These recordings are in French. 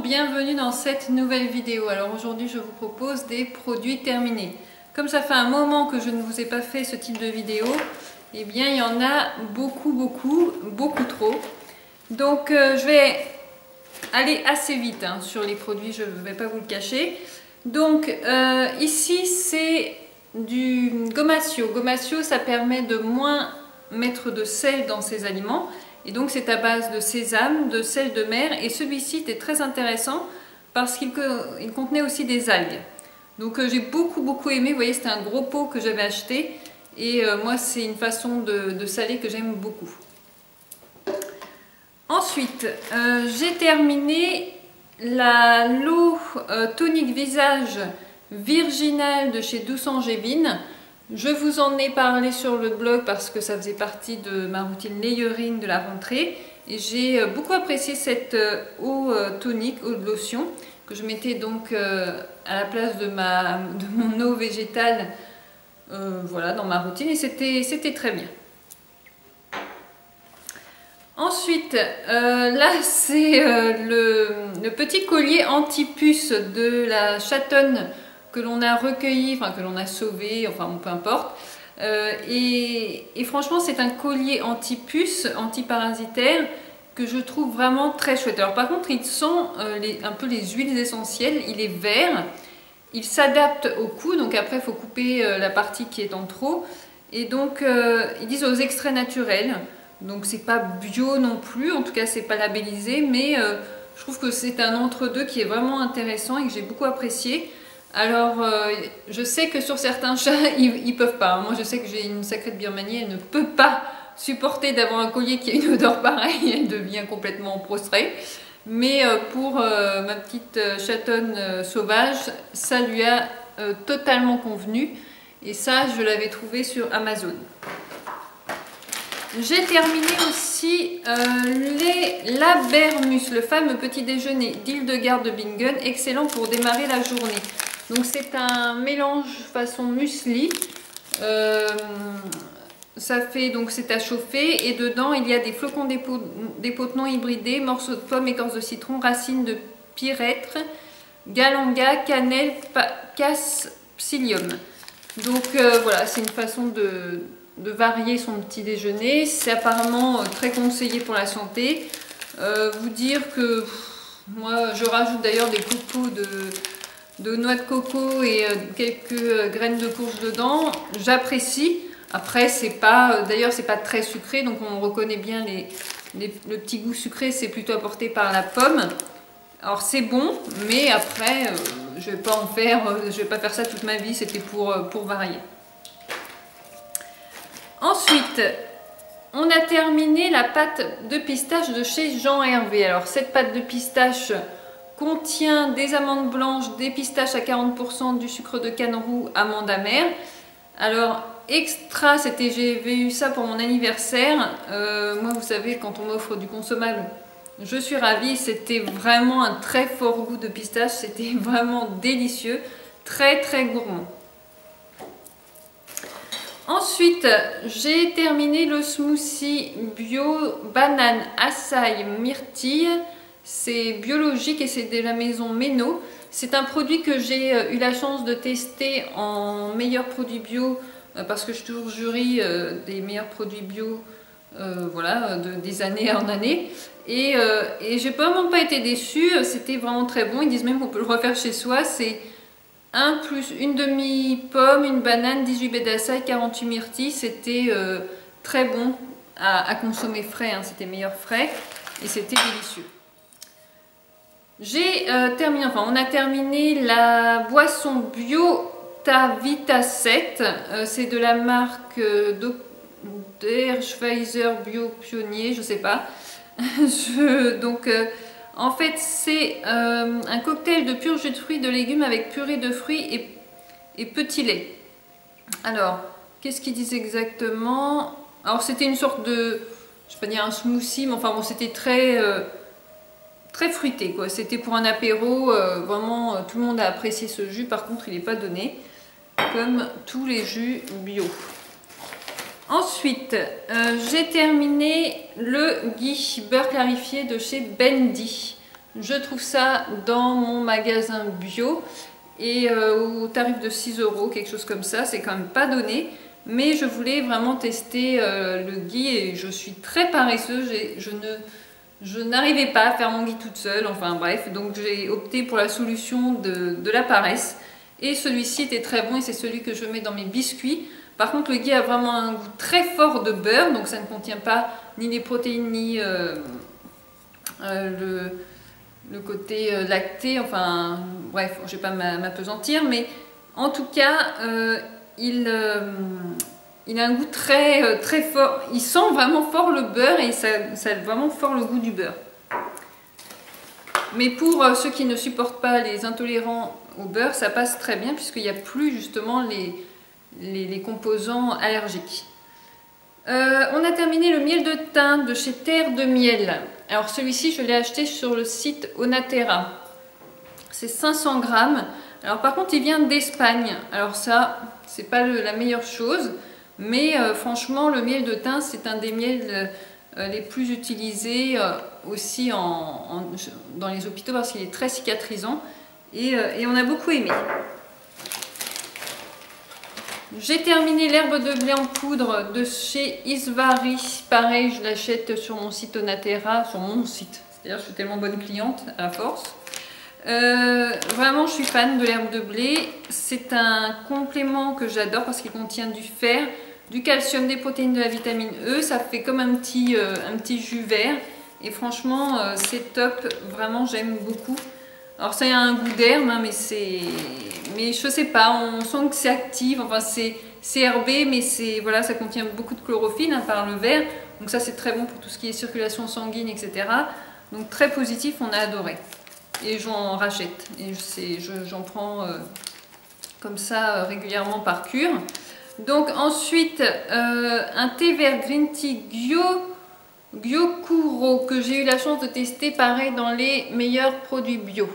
bienvenue dans cette nouvelle vidéo. Alors aujourd'hui je vous propose des produits terminés. Comme ça fait un moment que je ne vous ai pas fait ce type de vidéo, eh bien il y en a beaucoup trop. Donc je vais aller assez vite sur les produits, je ne vais pas vous le cacher. Donc ici c'est du Gomasio. Gomasio, ça permet de moins mettre de sel dans ses aliments. Et donc c'est à base de sésame, de sel de mer, et celui-ci était très intéressant parce qu'il contenait aussi des algues. Donc j'ai beaucoup aimé. Vous voyez, c'était un gros pot que j'avais acheté, et moi c'est une façon de saler que j'aime beaucoup. Ensuite j'ai terminé l'eau tonique visage virginal de chez Douce Angevine. Je vous en ai parlé sur le blog parce que ça faisait partie de ma routine layering de la rentrée. Et j'ai beaucoup apprécié cette eau tonique, eau de lotion, que je mettais donc à la place de mon eau végétale voilà, dans ma routine. Et c'était très bien. Ensuite, là c'est le petit collier anti-puce de la chatonne que l'on a recueilli, enfin que l'on a sauvé, enfin peu importe. Et franchement c'est un collier anti-puce, anti-parasitaire que je trouve vraiment très chouette. Alors par contre il sent un peu les huiles essentielles, il est vert, il s'adapte au cou, donc après il faut couper la partie qui est en trop. Et donc ils disent aux extraits naturels, donc c'est pas bio non plus, en tout cas c'est pas labellisé, mais je trouve que c'est un entre-deux qui est vraiment intéressant et que j'ai beaucoup apprécié. Alors, je sais que sur certains chats, ils peuvent pas. Moi, je sais que j'ai une sacrée de Birmanie, elle ne peut pas supporter d'avoir un collier qui a une odeur pareille, elle devient complètement prostrée. Mais pour ma petite chatonne sauvage, ça lui a totalement convenu. Et ça, je l'avais trouvé sur Amazon. J'ai terminé aussi la Bermus, le fameux petit déjeuner d'Hildegarde de Bingen, excellent pour démarrer la journée. Donc c'est un mélange façon muesli, ça fait donc c'est à chauffer, et dedans il y a des flocons d'épeautre non hybridés, morceaux de pommes, écorce de citron, racines de pyrètre, galanga, cannelle, casse, psyllium. Donc voilà, c'est une façon de varier son petit déjeuner. C'est apparemment très conseillé pour la santé. Vous dire que moi je rajoute d'ailleurs des copeaux de noix de coco et quelques graines de courge dedans. J'apprécie. Après c'est pas, d'ailleurs c'est pas très sucré, donc on reconnaît bien le petit goût sucré, c'est plutôt apporté par la pomme. Alors c'est bon, mais après je vais pas en faire, je vais pas faire ça toute ma vie, c'était pour varier. Ensuite, on a terminé la pâte de pistache de chez Jean Hervé. Alors cette pâte de pistache contient des amandes blanches, des pistaches à 40%, du sucre de canne roux, amandes amères. Alors extra, j'avais eu ça pour mon anniversaire. Moi vous savez, quand on m'offre du consommable, je suis ravie. C'était vraiment un très fort goût de pistache, c'était vraiment délicieux, très gourmand. Ensuite, j'ai terminé le smoothie bio banane, açaï, myrtille. C'est biologique et c'est de la maison Méno. C'est un produit que j'ai eu la chance de tester en meilleur produit bio parce que je suis toujours jury des meilleurs produits bio voilà, des années en année. Et j'ai vraiment pas été déçue, c'était vraiment très bon. Ils disent même qu'on peut le refaire chez soi. C'est 1 plus une demi-pomme, une banane, 18 baies d'açaï, 48 myrtilles. C'était très bon à consommer frais, c'était meilleur frais et c'était délicieux. J'ai terminé, enfin on a terminé la boisson bio Ta Vita 7. C'est de la marque Schweizer Bio Pionnier, je sais pas. Donc en fait, c'est un cocktail de pur jus de fruits, de légumes avec purée de fruits et petit lait. Alors, qu'est-ce qu'ils disent exactement? Alors, c'était une sorte de, je vais pas dire un smoothie, mais enfin bon, c'était très fruité, quoi. C'était pour un apéro, vraiment, tout le monde a apprécié ce jus. Par contre, il n'est pas donné, comme tous les jus bio. Ensuite, j'ai terminé le ghee beurre clarifié de chez Bendy. Je trouve ça dans mon magasin bio et au tarif de 6 €, quelque chose comme ça. C'est quand même pas donné. Mais je voulais vraiment tester le ghee et je suis très paresseuse. Je n'arrivais pas à faire mon ghee toute seule. Enfin bref, donc j'ai opté pour la solution de la paresse. Et celui-ci était très bon et c'est celui que je mets dans mes biscuits. Par contre, le ghee a vraiment un goût très fort de beurre. Donc ça ne contient pas ni les protéines ni le côté lacté. Enfin bref, je ne vais pas m'apesantir. Mais en tout cas... il a un goût très fort. Il sent vraiment fort le beurre et ça a vraiment fort le goût du beurre. Mais pour ceux qui ne supportent pas les intolérants au beurre, ça passe très bien puisqu'il n'y a plus justement les composants allergiques. On a terminé le miel de thym de chez Terre de Miel. Alors celui-ci, je l'ai acheté sur le site Onaterra. C'est 500 grammes. Alors par contre, il vient d'Espagne. Alors ça, c'est pas la meilleure chose, mais franchement, le miel de thym, c'est un des miels les plus utilisés aussi dans les hôpitaux parce qu'il est très cicatrisant et on a beaucoup aimé. J'ai terminé l'herbe de blé en poudre de chez Isvari. Pareil, je l'achète sur mon site Onaterra, sur mon site. C'est-à-dire, je suis tellement bonne cliente à force. Vraiment je suis fan de l'herbe de blé. C'est un complément que j'adore parce qu'il contient du fer, du calcium, des protéines, de la vitamine E. Ça fait comme un petit jus vert et franchement c'est top, vraiment j'aime beaucoup. Alors ça a un goût d'herbe hein, mais je sais pas, on sent que c'est actif, enfin c'est herbé mais voilà, ça contient beaucoup de chlorophylle hein, par le vert, donc ça c'est très bon pour tout ce qui est circulation sanguine, etc. Donc très positif, on a adoré. Et j'en rachète et j'en prends comme ça régulièrement par cure. Donc ensuite un thé vert green tea Gyokuro que j'ai eu la chance de tester, pareil dans les meilleurs produits bio.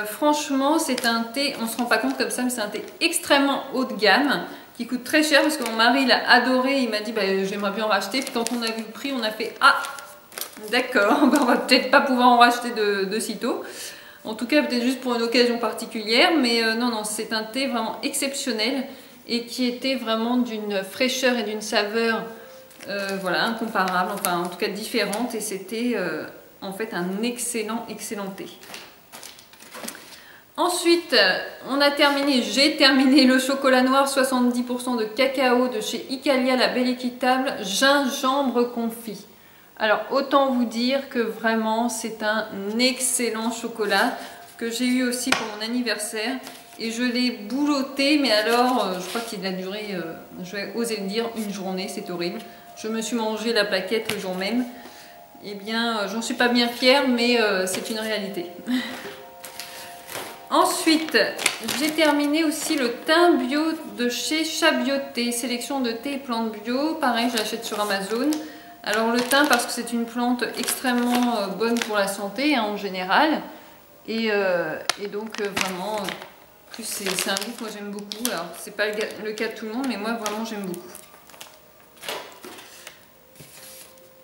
Franchement c'est un thé, on ne se rend pas compte comme ça, mais c'est un thé extrêmement haut de gamme qui coûte très cher parce que mon mari l'a adoré, il m'a dit bah, j'aimerais bien en racheter, puis quand on a vu le prix on a fait ah d'accord, on va peut-être pas pouvoir en racheter de sitôt. En tout cas, peut-être juste pour une occasion particulière. Mais non, c'est un thé vraiment exceptionnel et qui était vraiment d'une fraîcheur et d'une saveur voilà, incomparable, enfin en tout cas différente. Et c'était en fait un excellent thé. Ensuite, j'ai terminé le chocolat noir 70% de cacao de chez Icalia, la Belle Équitable, gingembre confit. Alors autant vous dire que vraiment c'est un excellent chocolat que j'ai eu aussi pour mon anniversaire et je l'ai bouloté, mais alors je crois qu'il a duré, je vais oser le dire, une journée, c'est horrible. Je me suis mangé la plaquette le jour même. Eh bien j'en suis pas bien fière mais c'est une réalité. Ensuite, j'ai terminé aussi le thym bio de chez Chabioté, sélection de thé et plantes bio. Pareil, je l'achète sur Amazon. Alors le thym parce que c'est une plante extrêmement bonne pour la santé hein, en général. Et donc vraiment, plus c'est un goût que moi j'aime beaucoup. Alors c'est pas le cas de tout le monde, mais moi vraiment j'aime beaucoup.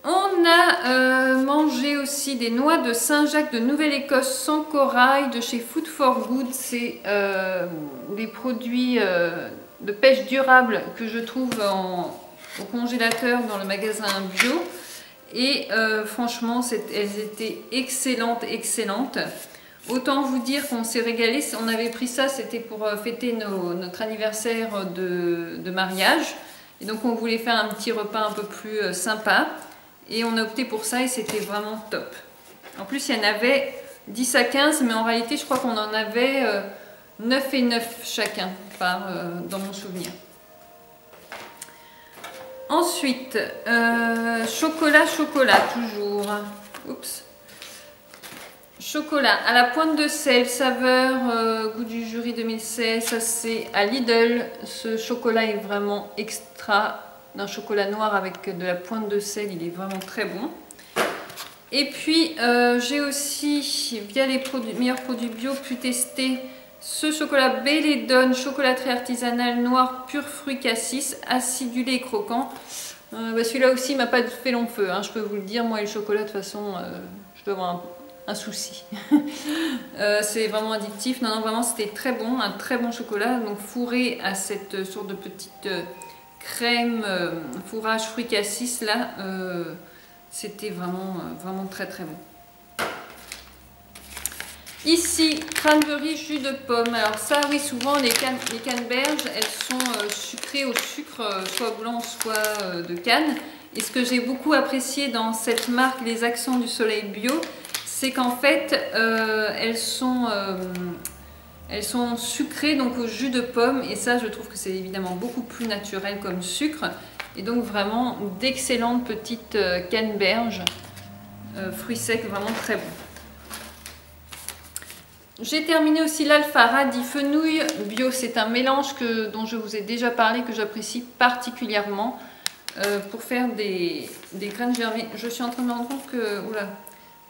On a mangé aussi des noix de Saint-Jacques de Nouvelle-Écosse sans corail de chez Food for Good. C'est des produits de pêche durable que je trouve au congélateur dans le magasin bio. Et franchement, elles étaient excellentes. Autant vous dire qu'on s'est régalé. On avait pris ça, c'était pour fêter notre anniversaire de mariage. Et donc on voulait faire un petit repas un peu plus sympa. Et on a opté pour ça et c'était vraiment top. En plus, il y en avait 10 à 15, mais en réalité, je crois qu'on en avait 9 et 9 chacun, dans mon souvenir. Ensuite, chocolat toujours. Oups. Chocolat à la pointe de sel, saveur, goût du jury 2016, ça c'est à Lidl. Ce chocolat est vraiment extra. D'un chocolat noir avec de la pointe de sel, il est vraiment très bon. Et puis j'ai aussi, via les meilleurs produits bio, pu tester ce chocolat Belledone, chocolaterie artisanale noir pur fruit cassis, acidulé et croquant. Celui-là aussi m'a pas fait long feu, hein, je peux vous le dire. Moi et le chocolat, de toute façon, je dois avoir un souci. C'est vraiment addictif. Non, non, vraiment c'était très bon, un très bon chocolat. Donc fourré à cette sorte de petite crème, fourrage fruit cassis là, c'était vraiment, vraiment très très bon. Ici, cranberry jus de pomme. Alors ça, oui, souvent les canneberges, elles sont sucrées au sucre, soit blanc, soit de canne. Et ce que j'ai beaucoup apprécié dans cette marque, les Accents du Soleil Bio, c'est qu'en fait, elles sont sucrées donc au jus de pomme. Et ça, je trouve que c'est évidemment beaucoup plus naturel comme sucre. Et donc vraiment d'excellentes petites canneberges, fruits secs, vraiment très bons. J'ai terminé aussi l'Alpha Radis Fenouil Bio. C'est un mélange dont je vous ai déjà parlé, que j'apprécie particulièrement pour faire des graines germées. Je suis en train de me rendre compte que,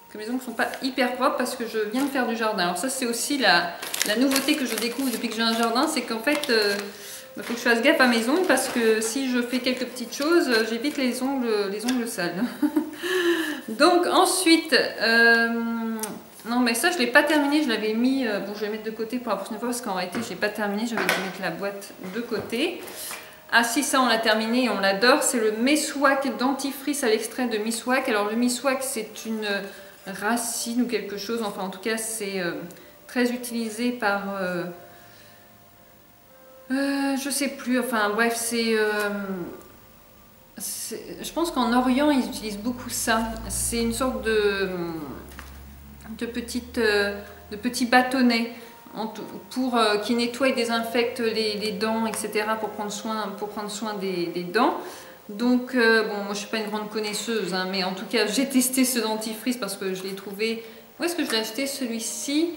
que mes ongles ne sont pas hyper propres parce que je viens de faire du jardin. Alors ça, c'est aussi la nouveauté que je découvre depuis que j'ai un jardin, c'est qu'en fait, il faut que je fasse gaffe à mes ongles parce que si je fais quelques petites choses, j'évite les ongles sales. Donc ensuite... non mais ça je l'ai pas terminé, je l'avais mis, bon je vais mettre de côté pour la prochaine fois parce qu'en réalité je n'ai pas terminé, je vais mettre la boîte de côté. Ah si, ça on l'a terminé et on l'adore, c'est le Meswak dentifrice à l'extrait de Meswak. Alors le Meswak c'est une racine ou quelque chose, enfin en tout cas c'est très utilisé par, je sais plus, enfin bref je pense qu'en Orient ils utilisent beaucoup ça, c'est une sorte de petits bâtonnets qui nettoient et désinfectent les dents, etc. pour prendre soin des dents. Donc, bon, moi je suis pas une grande connaisseuse, hein, mais en tout cas j'ai testé ce dentifrice parce que je l'ai trouvé. Où est-ce que je l'ai acheté celui-ci?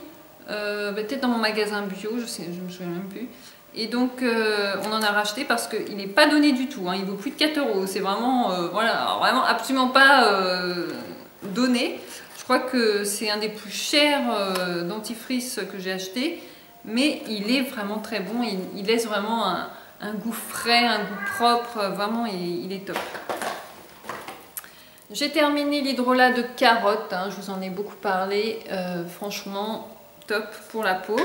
Peut-être dans mon magasin bio, je me souviens même plus. Et donc on en a racheté parce qu'il n'est pas donné du tout, hein, il vaut plus de 4 €. C'est vraiment, voilà, vraiment absolument pas donné. Je crois que c'est un des plus chers dentifrices que j'ai acheté, mais il est vraiment très bon. Il laisse vraiment un goût frais, un goût propre. Vraiment, il est top. J'ai terminé l'hydrolat de carotte. Hein, je vous en ai beaucoup parlé. Franchement, top pour la peau.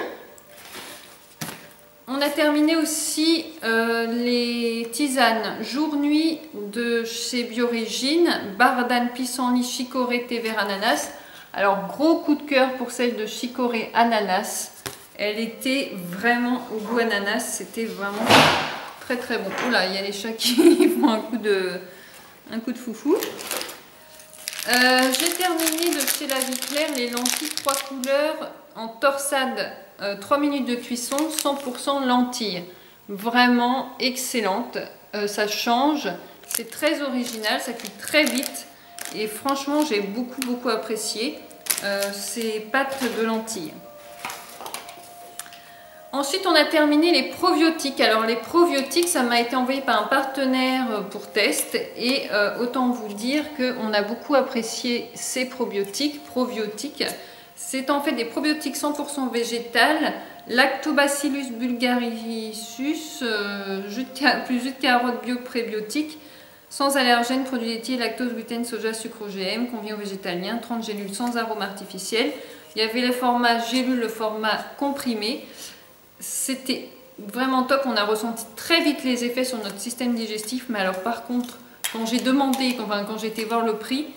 On a terminé aussi les tisanes jour-nuit de chez Biorégine, Bardane, pissenlit, chicorée, thé vert, ananas. Alors gros coup de cœur pour celle de chicorée ananas. Elle était vraiment au goût ananas, c'était vraiment très très bon. Oula, il y a les chats qui font un coup de foufou. J'ai terminé de chez La Vie Claire les lentilles 3 couleurs en torsade. 3 minutes de cuisson, 100% lentilles. Vraiment excellente. Ça change. C'est très original. Ça cuit très vite. Et franchement, j'ai beaucoup apprécié ces pâtes de lentilles. Ensuite, on a terminé les probiotiques. Alors, les probiotiques, ça m'a été envoyé par un partenaire pour test. Et autant vous dire qu'on a beaucoup apprécié ces probiotiques. C'est en fait des probiotiques 100% végétales, Lactobacillus bulgarisus, plus jus de carotte bio prébiotique, sans allergènes, produits laitiers, lactose, gluten, soja, sucre OGM, convient aux végétaliens, 30 gélules sans arôme artificiel. Il y avait le format gélule, le format comprimé. C'était vraiment top, on a ressenti très vite les effets sur notre système digestif, mais alors par contre, quand j'ai demandé, quand j'ai été voir le prix,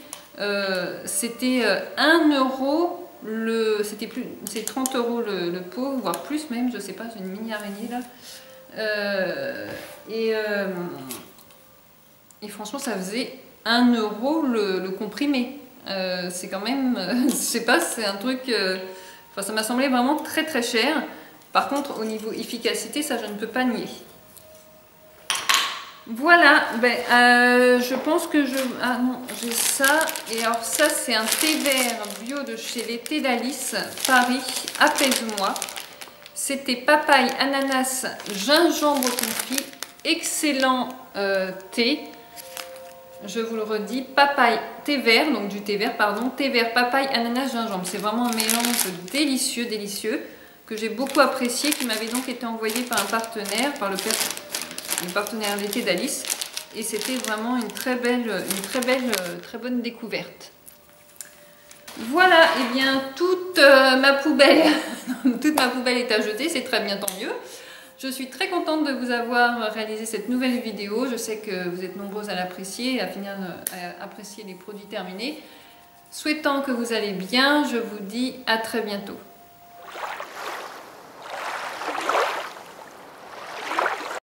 c'était 1 €. C'est 30 € le pot, voire plus même, je sais pas, j'ai une mini araignée là. Et franchement, ça faisait 1 € le comprimé. C'est quand même, je sais pas, c'est un truc. Enfin, ça m'a semblé vraiment très très cher. Par contre, au niveau efficacité, ça je ne peux pas nier. Voilà, je pense que ah non, j'ai ça. Et alors ça, c'est un thé vert bio de chez les Thés d'Alice, Paris, apaise-moi. C'était papaye, ananas, gingembre confit. Excellent thé. Je vous le redis, papaye, thé vert, donc du thé vert, pardon. Thé vert, papaye, ananas, gingembre. C'est vraiment un mélange délicieux, que j'ai beaucoup apprécié, qui m'avait donc été envoyé par un partenaire, par le partenaire des Thés d'Alice, et c'était vraiment une très bonne découverte. Voilà, et bien toute ma poubelle, toute ma poubelle est à jeter, c'est très bien, tant mieux. Je suis très contente de vous avoir réalisé cette nouvelle vidéo. Je sais que vous êtes nombreuses à l'apprécier, à apprécier les produits terminés. Souhaitant que vous allez bien, je vous dis à très bientôt.